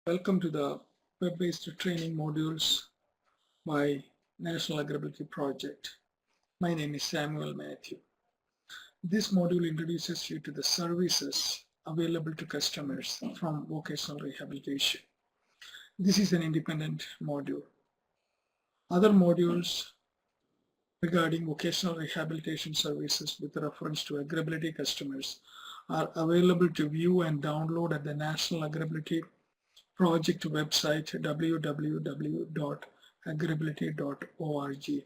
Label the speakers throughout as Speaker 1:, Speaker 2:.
Speaker 1: Welcome to the web-based training modules by National AgrAbility Project. My name is Samuel Matthew. This module introduces you to the services available to customers from vocational rehabilitation. This is an independent module. Other modules regarding vocational rehabilitation services with reference to AgrAbility customers are available to view and download at the National AgrAbility Project website www.agrability.org.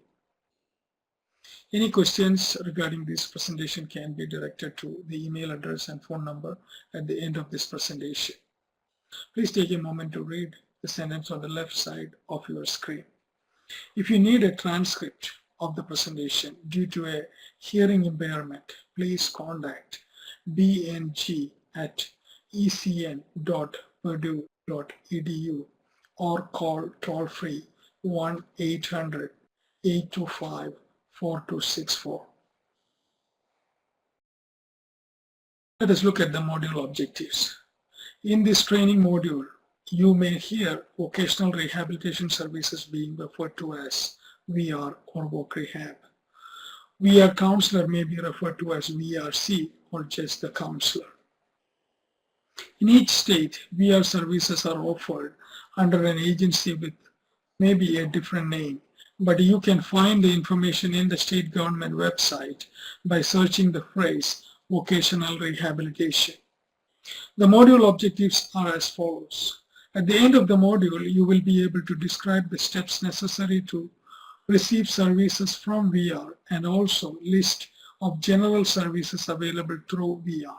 Speaker 1: Any questions regarding this presentation can be directed to the email address and phone number at the end of this presentation. Please take a moment to read the sentence on the left side of your screen. If you need a transcript of the presentation due to a hearing impairment, please contact bng@ecn.purdue.edu or call toll-free 1-800-825-4264. Let us look at the module objectives. In this training module, you may hear vocational rehabilitation services being referred to as VR or Voc Rehab. VR counselor may be referred to as VRC or just the counselor. In each state, VR services are offered under an agency with maybe a different name, but you can find the information in the state government website by searching the phrase vocational rehabilitation. The module objectives are as follows. At the end of the module, you will be able to describe the steps necessary to receive services from VR and also list of general services available through VR.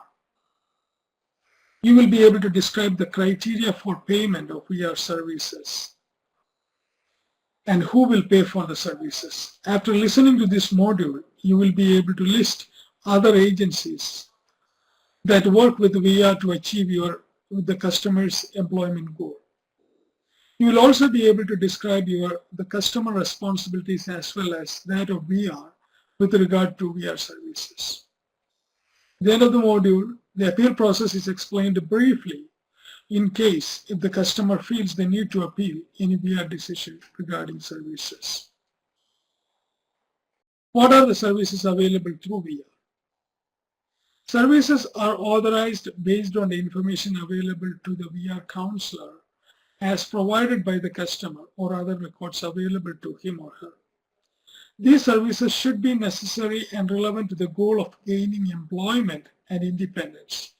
Speaker 1: You will be able to describe the criteria for payment of VR services and who will pay for the services. After listening to this module, you will be able to list other agencies that work with VR to achieve the customer's employment goal. You will also be able to describe the customer responsibilities as well as that of VR with regard to VR services. At the end of the module, the appeal process is explained briefly in case if the customer feels the need to appeal any VR decision regarding services. What are the services available through VR? Services are authorized based on the information available to the VR counselor as provided by the customer or other records available to him or her. These services should be necessary and relevant to the goal of gaining employment and independence.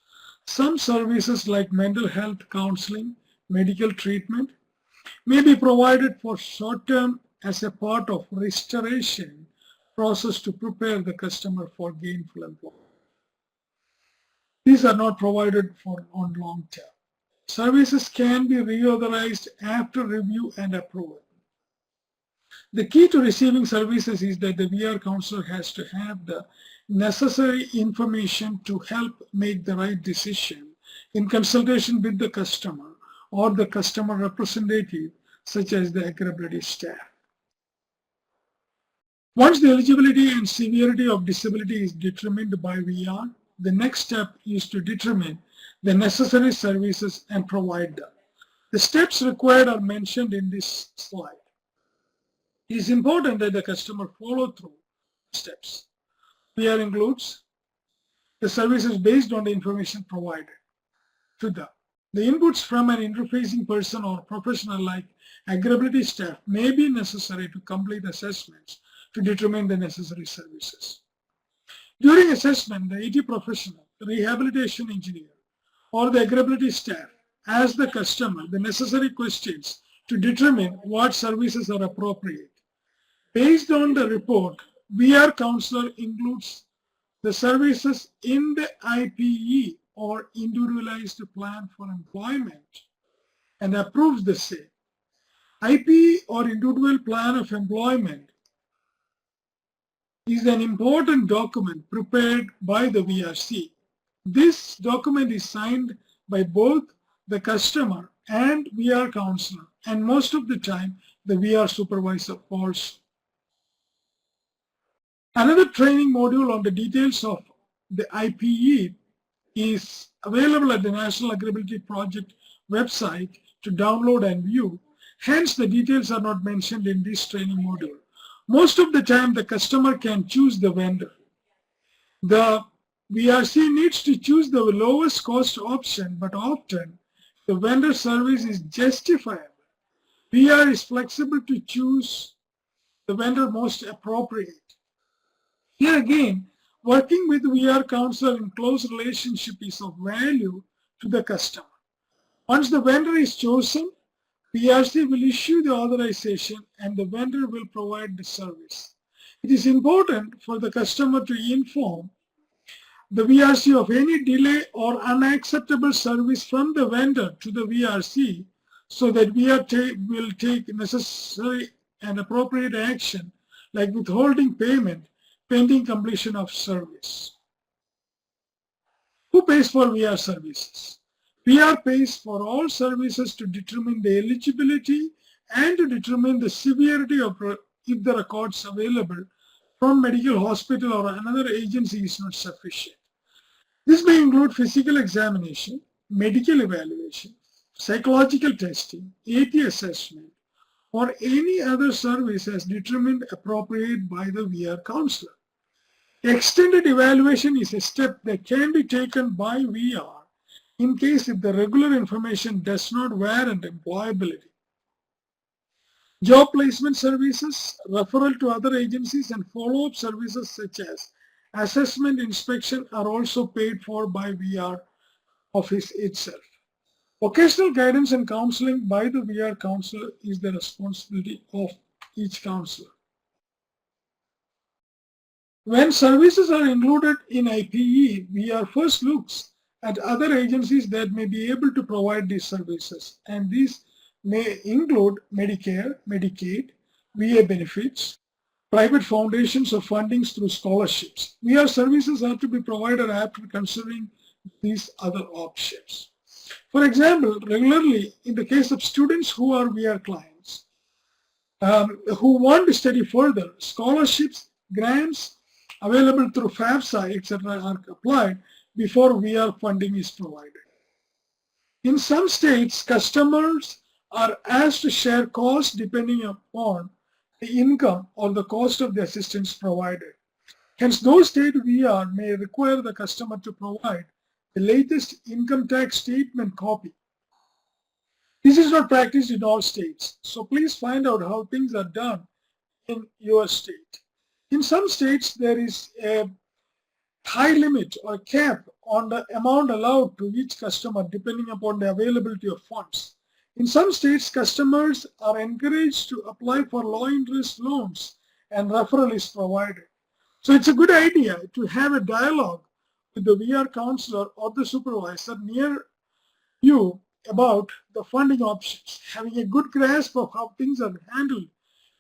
Speaker 1: Some services like mental health counseling, medical treatment may be provided for short term as a part of restoration process to prepare the customer for gainful employment. These are not provided for on long term. Services can be reauthorized after review and approval. The key to receiving services is that the VR counselor has to have the necessary information to help make the right decision in consultation with the customer or the customer representative, such as the AgrAbility staff. Once the eligibility and severity of disability is determined by VR, the next step is to determine the necessary services and provide them. The steps required are mentioned in this slide. It is important that the customer follow through the steps. VR includes the services based on the information provided to them. The inputs from an interfacing person or professional like AgrAbility staff may be necessary to complete assessments to determine the necessary services. During assessment, the IT professional, the rehabilitation engineer, or the AgrAbility staff asks the customer the necessary questions to determine what services are appropriate. Based on the report, VR counselor includes the services in the IPE or Individualized Plan for Employment and approves the same. IPE or Individual Plan of Employment is an important document prepared by the VRC. This document is signed by both the customer and VR counselor, and most of the time the VR supervisor also. Another training module on the details of the IPE is available at the National AgrAbility Project website to download and view. Hence, the details are not mentioned in this training module. Most of the time, the customer can choose the vendor. The VRC needs to choose the lowest cost option, but often the vendor service is justifiable. VR is flexible to choose the vendor most appropriate. Here again, working with VR counselor in close relationship is of value to the customer. Once the vendor is chosen, VRC will issue the authorization and the vendor will provide the service. It is important for the customer to inform the VRC of any delay or unacceptable service from the vendor to the VRC so that VR will take necessary and appropriate action like withholding payment pending completion of service. Who pays for VR services? VR pays for all services to determine the eligibility and to determine the severity of if the records available from medical hospital or another agency is not sufficient. This may include physical examination, medical evaluation, psychological testing, AT assessment, or any other service as determined appropriate by the VR counselor. Extended evaluation is a step that can be taken by VR in case if the regular information does not warrant employability. Job placement services, referral to other agencies, and follow-up services such as assessment inspection are also paid for by VR office itself. Vocational guidance and counseling by the VR counselor is the responsibility of each counselor. When services are included in IPE, VR first looks at other agencies that may be able to provide these services, and these may include Medicare, Medicaid, VA benefits, private foundations or fundings through scholarships. VR services are to be provided after considering these other options. For example, regularly in the case of students who are VR clients, who want to study further, scholarships, grants available through FAFSA, etc. are applied before VR funding is provided. In some states, customers are asked to share costs depending upon the income or the cost of the assistance provided. Hence, those state VR may require the customer to provide the latest income tax statement copy. This is not practiced in all states, so please find out how things are done in your state. In some states, there is a high limit or cap on the amount allowed to each customer depending upon the availability of funds. In some states, customers are encouraged to apply for low interest loans and referral is provided. So it's a good idea to have a dialogue with the VR counselor or the supervisor near you about the funding options. Having a good grasp of how things are handled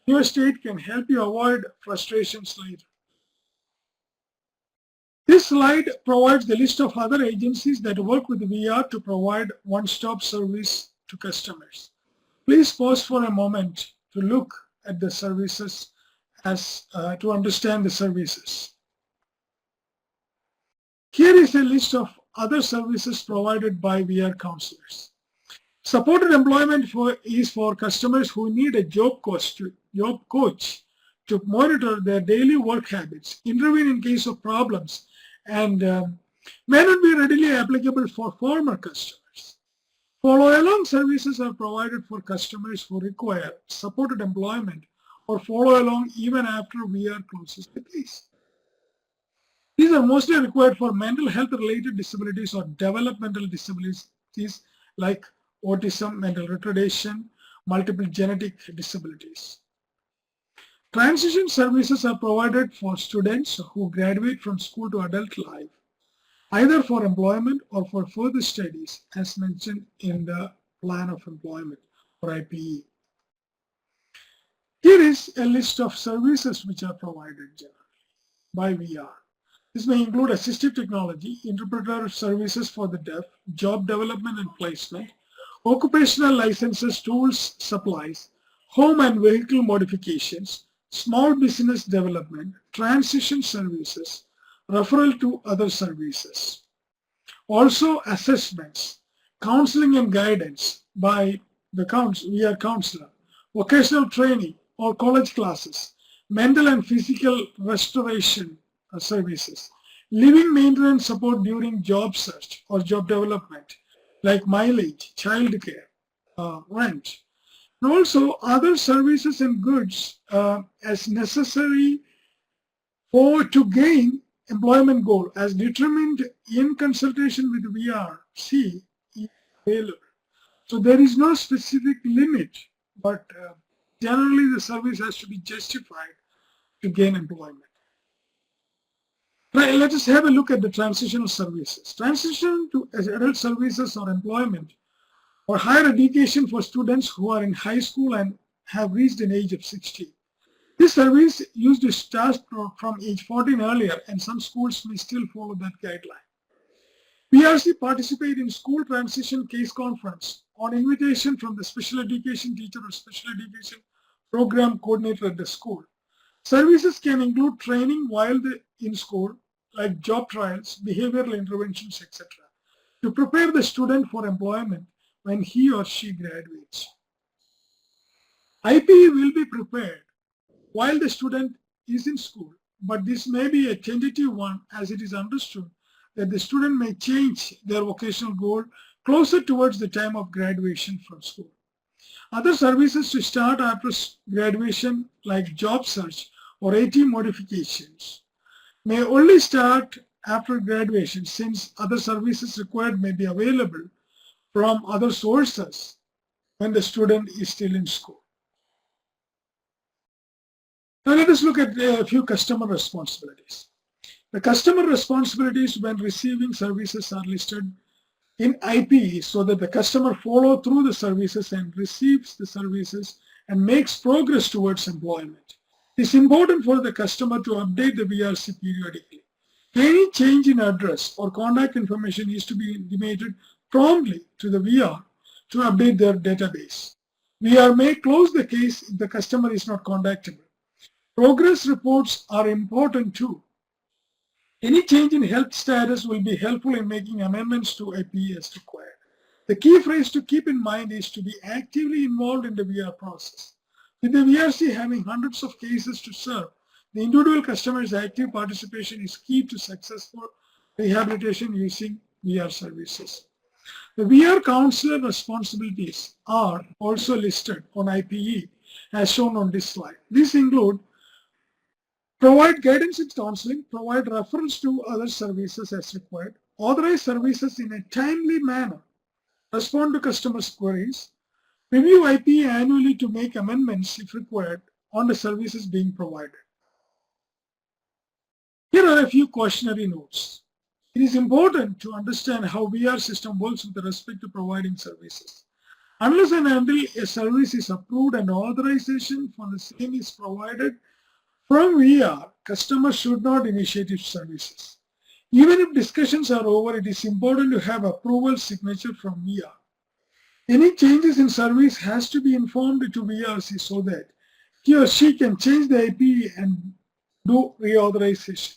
Speaker 1: in your state can help you avoid frustrations later. This slide provides the list of other agencies that work with VR to provide one-stop service to customers. Please pause for a moment to look at the services to understand the services. Here is a list of other services provided by VR counselors. Supported employment is for customers who need a job coach to monitor their daily work habits, intervene in case of problems, and may not be readily applicable for former customers. Follow-along services are provided for customers who require supported employment or follow along even after VR closes the case. These are mostly required for mental health related disabilities or developmental disabilities like autism, mental retardation, multiple genetic disabilities. Transition services are provided for students who graduate from school to adult life, either for employment or for further studies as mentioned in the Plan of Employment or IPE. Here is a list of services which are provided generally by VR. This may include assistive technology, interpreter services for the deaf, job development and placement, occupational licenses, tools, supplies, home and vehicle modifications, small business development, transition services, referral to other services. Also assessments, counseling and guidance by the VR counselor, vocational training or college classes, mental and physical restoration services, living maintenance support during job search or job development, like mileage, childcare, rent, and also other services and goods as necessary or to gain employment goal as determined in consultation with VRC is available. So there is no specific limit, but generally the service has to be justified to gain employment. Right, let us have a look at the transitional services. Transition to adult services or employment or higher education for students who are in high school and have reached an age of 60. This service used to start from age 14 earlier, and some schools may still follow that guideline. VRC participate in school transition case conference on invitation from the special education teacher or special education program coordinator at the school. Services can include training while in school, like job trials, behavioral interventions, etc., to prepare the student for employment when he or she graduates. IPE will be prepared while the student is in school, but this may be a tentative one as it is understood that the student may change their vocational goal closer towards the time of graduation from school. Other services to start after graduation, like job search or AT modifications, may only start after graduation, since other services required may be available from other sources when the student is still in school. Now let us look at a few customer responsibilities. The customer responsibilities when receiving services are listed in IPE so that the customer follows through the services and receives the services and makes progress towards employment. It is important for the customer to update the VRC periodically. Any change in address or contact information is to be intimated promptly to the VR to update their database. VR may close the case if the customer is not contactable. Progress reports are important too. Any change in health status will be helpful in making amendments to IPE as required. The key phrase to keep in mind is to be actively involved in the VR process. With the VRC having hundreds of cases to serve, the individual customer's active participation is key to successful rehabilitation using VR services. The VR counselor responsibilities are also listed on IPE as shown on this slide. These include provide guidance in counseling, provide referrals to other services as required, authorize services in a timely manner, respond to customers' queries, review IPE annually to make amendments if required on the services being provided. Here are a few cautionary notes. It is important to understand how VR system works with respect to providing services. Unless and until a service is approved and authorization for the same is provided from VR, customers should not initiate its services. Even if discussions are over, it is important to have approval signature from VR. Any changes in service has to be informed to VRC so that he or she can change the IPE and do reauthorization.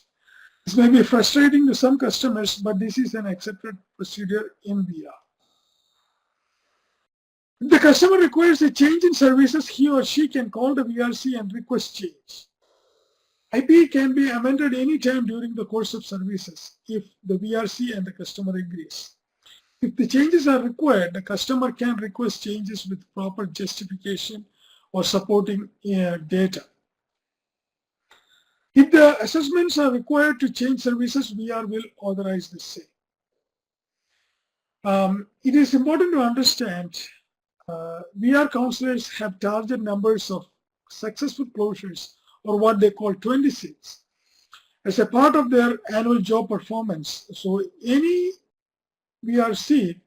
Speaker 1: This may be frustrating to some customers, but this is an accepted procedure in VR. If the customer requires a change in services, he or she can call the VRC and request change. IPE can be amended any time during the course of services if the VRC and the customer agrees. If the changes are required, the customer can request changes with proper justification or supporting data. If the assessments are required to change services, VR will authorize the same. It is important to understand VR counselors have target numbers of successful closures, or what they call 26, as a part of their annual job performance. So any VRC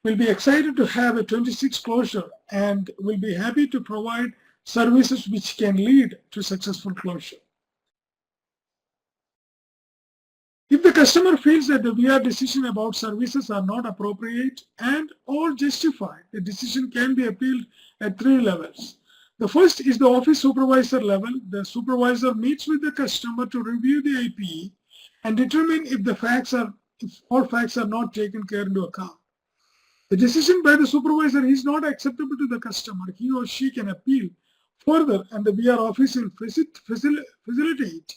Speaker 1: will be excited to have a 26 closure and will be happy to provide services which can lead to successful closure. If the customer feels that the VR decision about services are not appropriate and or justified, the decision can be appealed at 3 levels. The first is the office supervisor level. The supervisor meets with the customer to review the IPE and determine if all facts are not taken care into account. The decision by the supervisor is not acceptable to the customer. He or she can appeal further, and the VR office will facilitate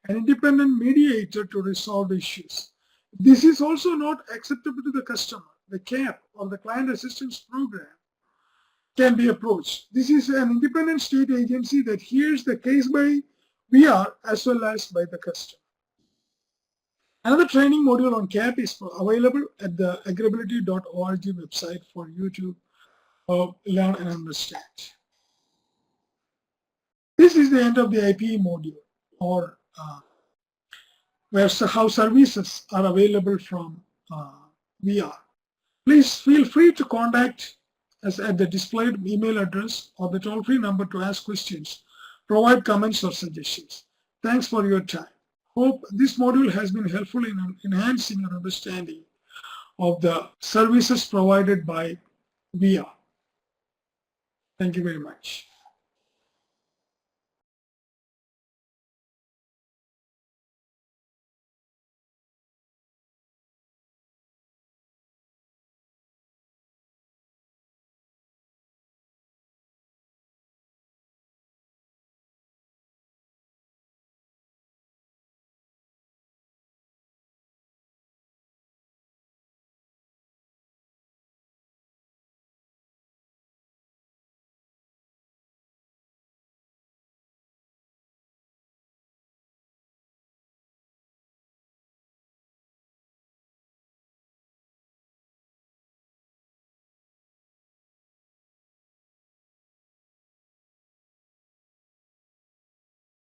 Speaker 1: an independent mediator to resolve the issues. This is also not acceptable to the customer. The CAP, or the Client Assistance Program, can be approached. This is an independent state agency that hears the case by VR as well as by the customer. Another training module on CAP is available at the agrability.org website for you to learn and understand. This is the end of the IPE module, or how services are available from VR. Please feel free to contact us at the displayed email address or the toll-free number to ask questions, provide comments or suggestions. Thanks for your time. Hope this module has been helpful in enhancing your understanding of the services provided by VR. Thank you very much.